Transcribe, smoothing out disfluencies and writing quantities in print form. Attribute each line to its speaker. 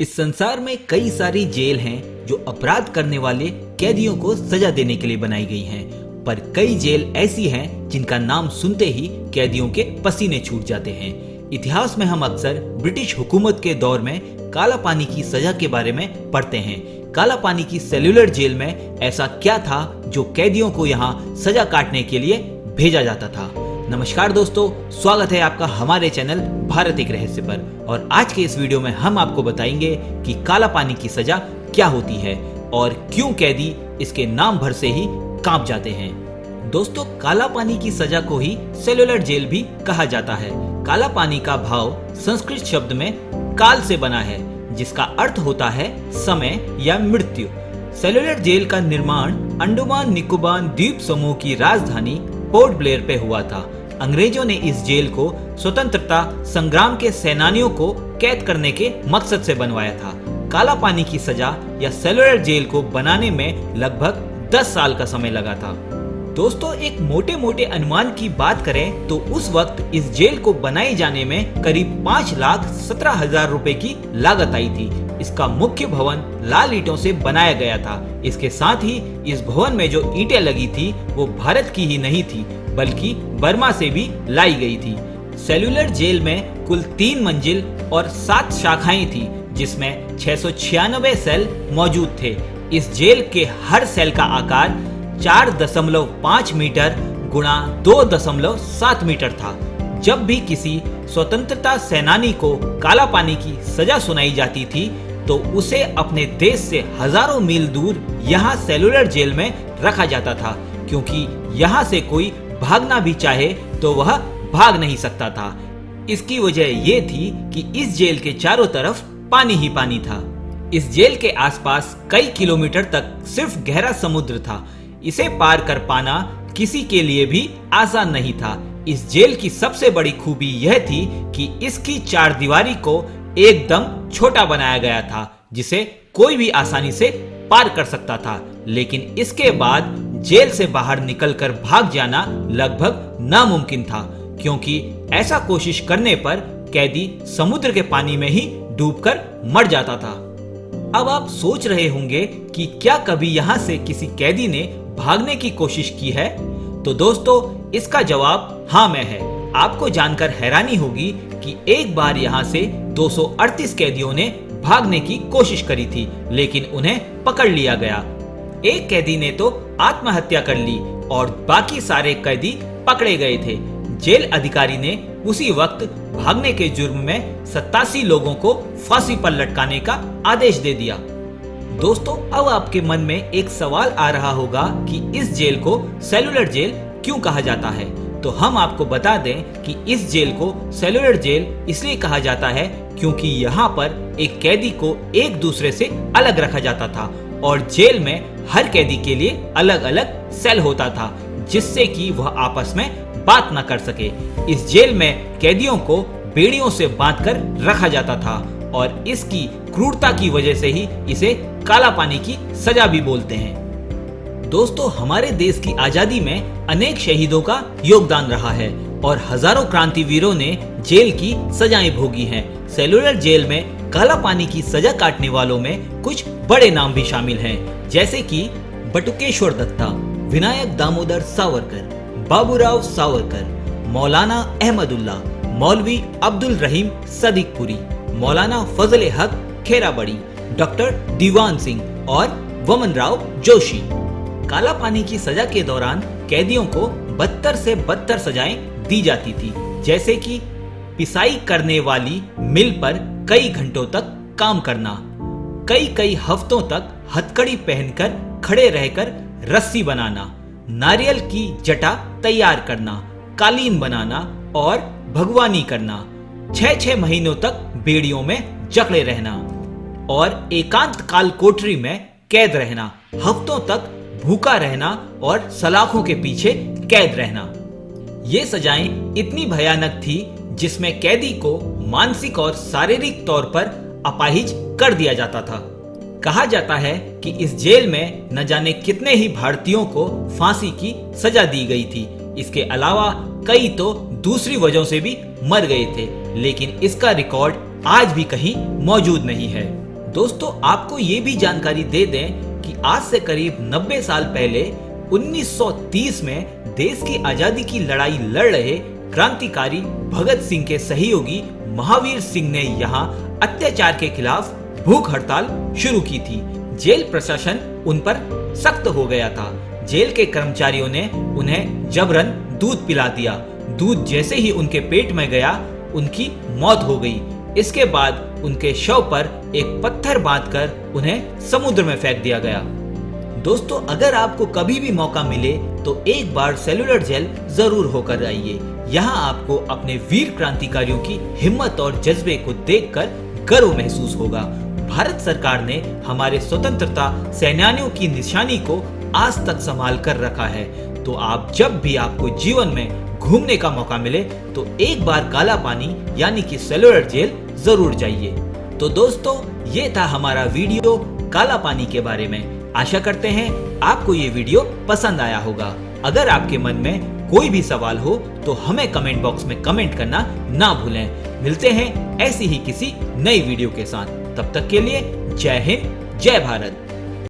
Speaker 1: इस संसार में कई सारी जेल हैं जो अपराध करने वाले कैदियों को सजा देने के लिए बनाई गई हैं, पर कई जेल ऐसी हैं जिनका नाम सुनते ही कैदियों के पसीने छूट जाते हैं। इतिहास में हम अक्सर ब्रिटिश हुकूमत के दौर में काला पानी की सजा के बारे में पढ़ते हैं। काला पानी की सेल्यूलर जेल में ऐसा क्या था जो कैदियों को यहाँ सजा काटने के लिए भेजा जाता था। नमस्कार दोस्तों, स्वागत है आपका हमारे चैनल भारत एक रहस्य पर। और आज के इस वीडियो में हम आपको बताएंगे कि काला पानी की सजा क्या होती है और क्यों कैदी इसके नाम भर से ही कांप जाते हैं। दोस्तों, काला पानी की सजा को ही सेल्यूलर जेल भी कहा जाता है। काला पानी का भाव संस्कृत शब्द में काल से बना है, जिसका अर्थ होता है समय या मृत्यु। सेल्यूलर जेल का निर्माण अंडमान निकोबार द्वीप समूह की राजधानी पोर्ट ब्लेयर पे हुआ था। अंग्रेजों ने इस जेल को स्वतंत्रता संग्राम के सेनानियों को कैद करने के मकसद से बनवाया था। काला पानी की सजा या सेल्यूलर जेल को बनाने में लगभग 10 साल का समय लगा था। दोस्तों, एक मोटे मोटे अनुमान की बात करें तो उस वक्त इस जेल को बनाए जाने में करीब 5,17,000 रुपए की लागत आई थी। इसका मुख्य भवन लाल ईंटों से बनाया गया था। इसके साथ ही इस भवन में जो ईंटें लगी थी वो भारत की ही नहीं थी, बल्कि बर्मा से भी लाई गई थी। सेल्यूलर जेल में कुल 3 मंजिल और 7 शाखाएं थी, जिसमें 696 सेल मौजूद थे। इस जेल के हर सेल का आकार 4.5 मीटर गुणा 2.7 मीटर था। जब भी किसी स्वतंत्रता सेनानी को काला पानी की सजा सुनाई जाती थी तो उसे अपने देश से हजारों मील दूर यहाँ सेल्यूलर जेल में रखा जाता था, क्योंकि यहाँ से कोई भागना भी चाहे तो वह भाग नहीं सकता था। इसकी वजह ये थी कि इस जेल के चारों तरफ पानी ही पानी था। इस जेल के आसपास कई किलोमीटर तक सिर्फ गहरा समुद्र था। इसे पार कर पाना किसी के लिए भी आसान नहीं था। इस जेल की सबसे बड़ी खूबी यह थी कि इसकी चारदीवारी को एकदम छोटा बनाया गया था, जिसे कोई भी आसानी से पार कर सकता था। लेकिन इसके बाद जेल से बाहर निकलकर भाग जाना लगभग नामुमकिन था, क्योंकि ऐसा कोशिश करने पर कैदी समुद्र के पानी में ही डूबकर मर जाता था। अब आप सोच रहे होंगे कि क्या कभी यहाँ से किसी कैदी ने भागने की कोशिश की है? तो दोस्तों, इसका जवाब हाँ में है। आपको जानकर हैरानी होगी कि एक बार यहाँ से 238 कैदियों ने भागने की कोशिश करी थी, लेकिन उन्हें पकड़ लिया गया। एक कैदी ने तो आत्महत्या कर ली और बाकी सारे कैदी पकड़े गए थे। जेल अधिकारी ने उसी वक्त भागने के जुर्म में 87 लोगों को फांसी पर लटकाने का आदेश दे दिया। दोस्तों, अब आपके मन में एक सवाल आ रहा होगा कि इस जेल को सेल्यूलर जेल क्यों कहा जाता है। तो हम आपको बता दें कि इस जेल को सेल्यूलर जेल इसलिए कहा जाता है क्योंकि यहाँ पर एक कैदी को एक दूसरे से अलग रखा जाता था और जेल में हर कैदी के लिए अलग अलग सेल होता था, जिससे कि वह आपस में बात न कर सके। इस जेल में कैदियों को बेड़ियों से बांधकर रखा जाता था और इसकी क्रूरता की वजह से ही इसे काला पानी की सजा भी बोलते हैं। दोस्तों, हमारे देश की आजादी में अनेक शहीदों का योगदान रहा है और हजारों क्रांतिवीरों ने जेल की सजाएं भोगी हैं। सेल्यूलर जेल में काला पानी की सजा काटने वालों में कुछ बड़े नाम भी शामिल हैं, जैसे कि बटुकेश्वर दत्ता, विनायक दामोदर सावरकर, बाबूराव सावरकर, मौलाना अहमदुल्ला, मौलवी अब्दुल रहीम सदीकपुरी, मौलाना फजल हक खेराबड़ी, डॉक्टर दीवान सिंह और वमन राव जोशी। काला पानी की सजा के दौरान कैदियों को 72 से 72 सजाएं दी जाती थी, जैसे कि पिसाई करने वाली मिल पर कई घंटों तक काम करना, कई हफ्तों तक हथकड़ी पहनकर खड़े रहकर रस्सी बनाना, नारियल की जटा तैयार करना, कालीन बनाना और भगवानी करना, 6-6 महीनों तक बेड़ियों में जकड़े रहना और एकांत काल कोठरी में कैद रहना, हफ्तों तक भूखा रहना और सलाखों के पीछे कैद रहना। ये सजाएं इतनी भयानक थी जिसमें कैदी को मानसिक और शारीरिक तौर पर अपाहिज कर दिया जाता था। कहा जाता है कि इस जेल में न जाने कितने ही भारतीयों को फांसी की सजा दी गई थी। इसके अलावा कई तो दूसरी वजहों से भी मर गए थे, लेकिन इसका रिकॉर्ड आज भी कहीं मौजूद नहीं है। दोस्तों आपको ये भी जानकारी दे दें कि आज से करीब 90 साल पहले 1930 में देश की आजादी की लड़ाई लड़ रहे क्रांतिकारी भगत सिंह के सहयोगी महावीर सिंह ने यहाँ अत्याचार के खिलाफ भूख हड़ताल शुरू की थी। जेल प्रशासन उन पर सख्त हो गया था। जेल के कर्मचारियों ने उन्हें जबरन दूध पिला दिया। दूध जैसे ही उनके पेट में गया उनकी मौत हो गई। इसके बाद उनके शव पर एक पत्थर बांधकर उन्हें समुद्र में फेंक दिया गया। दोस्तों अगर आपको कभी भी मौका मिले तो एक बार सेलुलर जेल जरूर होकर आइए। यहाँ आपको अपने वीर क्रांतिकारियों की हिम्मत और जज्बे को देखकर गर्व महसूस होगा। भारत सरकार ने हमारे स्वतंत्रता सेनानियों की निशानी को आज तक संभाल कर रखा है। तो आप जब भी आपको जीवन में घूमने का मौका मिले तो एक बार काला पानी यानी कि सेलुलर जेल जरूर जाइए। तो दोस्तों ये था हमारा वीडियो काला पानी के बारे में। आशा करते हैं आपको ये वीडियो पसंद आया होगा। अगर आपके मन में कोई भी सवाल हो तो हमें कमेंट बॉक्स में कमेंट करना ना भूलें। मिलते हैं ऐसी ही किसी नई वीडियो के साथ। तब तक के लिए जय हिंद, जय भारत।